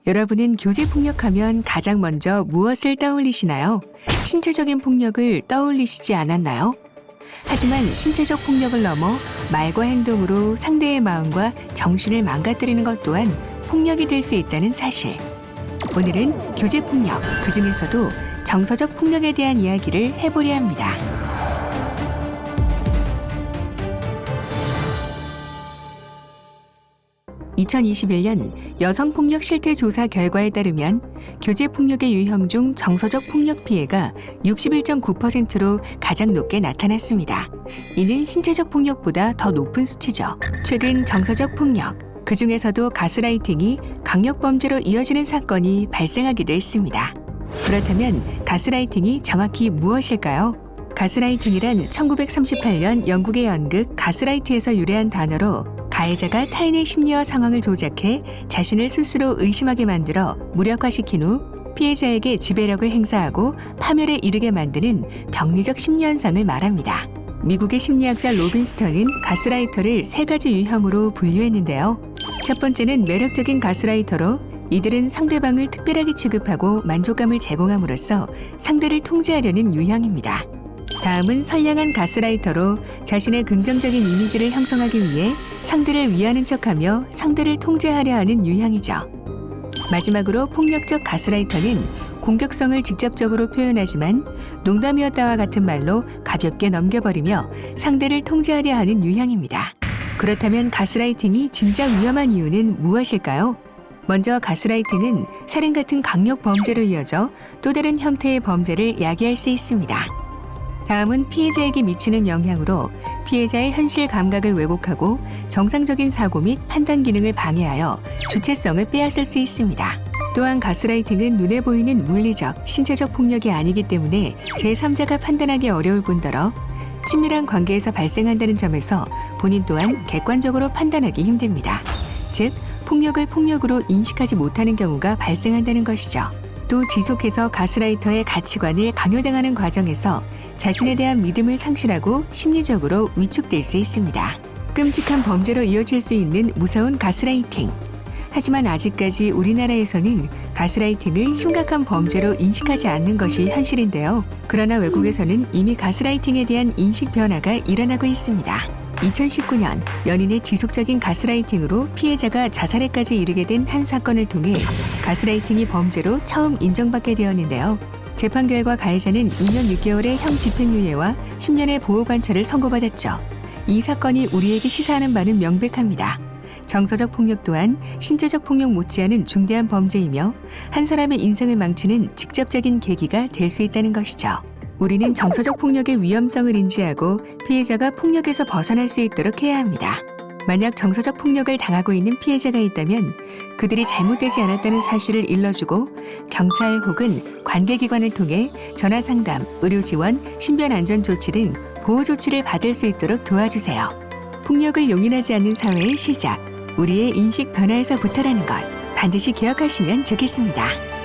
여러분은 교제 폭력하면 가장 먼저 무엇을 떠올리시나요? 신체적인 폭력을 떠올리시지 않았나요? 하지만 신체적 폭력을 넘어 말과 행동으로 상대의 마음과 정신을 망가뜨리는 것 또한 폭력이 될 수 있다는 사실. 오늘은 교제 폭력, 그중에서도 정서적 폭력에 대한 이야기를 해보려 합니다. (2021년) 여성폭력 실태조사 결과에 따르면 교제폭력의 유형 중 정서적 폭력 피해가 61.9%로 가장 높게 나타났습니다. 이는 신체적 폭력보다 더 높은 수치죠. 최근 정서적 폭력, 그중에서도 가스라이팅이 강력범죄로 이어지는 사건이 발생하기도 했습니다. 그렇다면 가스라이팅이 정확히 무엇일까요? 가스라이팅이란 1938년 영국의 연극 가스라이트에서 유래한 단어로 가해자가 타인의 심리와 상황을 조작해 자신을 스스로 의심하게 만들어 무력화시킨 후 피해자에게 지배력을 행사하고 파멸에 이르게 만드는 병리적 심리 현상을 말합니다. 미국의 심리학자 로빈스턴은 가스라이터를 세 가지 유형으로 분류했는데요. 첫 번째는 매력적인 가스라이터로 이들은 상대방을 특별하게 취급하고 만족감을 제공함으로써 상대를 통제하려는 유형입니다. 다음은 선량한 가스라이터로 자신의 긍정적인 이미지를 형성하기 위해 상대를 위하는 척하며 상대를 통제하려 하는 유형이죠. 마지막으로 폭력적 가스라이터는 공격성을 직접적으로 표현하지만 농담이었다와 같은 말로 가볍게 넘겨버리며 상대를 통제하려 하는 유형입니다. 그렇다면 가스라이팅이 진짜 위험한 이유는 무엇일까요? 먼저 가스라이팅은 살인 같은 강력 범죄로 이어져 또 다른 형태의 범죄를 야기할 수 있습니다. 다음은 피해자에게 미치는 영향으로 피해자의 현실 감각을 왜곡하고 정상적인 사고 및 판단 기능을 방해하여 주체성을 빼앗을 수 있습니다. 또한 가스라이팅은 눈에 보이는 물리적, 신체적 폭력이 아니기 때문에 제3자가 판단하기 어려울 뿐더러 친밀한 관계에서 발생한다는 점에서 본인 또한 객관적으로 판단하기 힘듭니다. 즉, 폭력을 폭력으로 인식하지 못하는 경우가 발생한다는 것이죠. 또 지속해서 가스라이터의 가치관을 강요당하는 과정에서 자신에 대한 믿음을 상실하고 심리적으로 위축될 수 있습니다. 끔찍한 범죄로 이어질 수 있는 무서운 가스라이팅. 하지만 아직까지 우리나라에서는 가스라이팅을 심각한 범죄로 인식하지 않는 것이 현실인데요. 그러나 외국에서는 이미 가스라이팅에 대한 인식 변화가 일어나고 있습니다. 2019년 연인의 지속적인 가스라이팅으로 피해자가 자살에까지 이르게 된 한 사건을 통해 가스라이팅이 범죄로 처음 인정받게 되었는데요. 재판 결과 가해자는 2년 6개월의 형 집행유예와 10년의 보호관찰을 선고받았죠. 이 사건이 우리에게 시사하는 바는 명백합니다. 정서적 폭력 또한 신체적 폭력 못지않은 중대한 범죄이며 한 사람의 인생을 망치는 직접적인 계기가 될 수 있다는 것이죠. 우리는 정서적 폭력의 위험성을 인지하고 피해자가 폭력에서 벗어날 수 있도록 해야 합니다. 만약 정서적 폭력을 당하고 있는 피해자가 있다면 그들이 잘못되지 않았다는 사실을 일러주고 경찰 혹은 관계기관을 통해 전화상담, 의료지원, 신변안전조치 등 보호조치를 받을 수 있도록 도와주세요. 폭력을 용인하지 않는 사회의 시작, 우리의 인식 변화에서부터라는 것 반드시 기억하시면 좋겠습니다.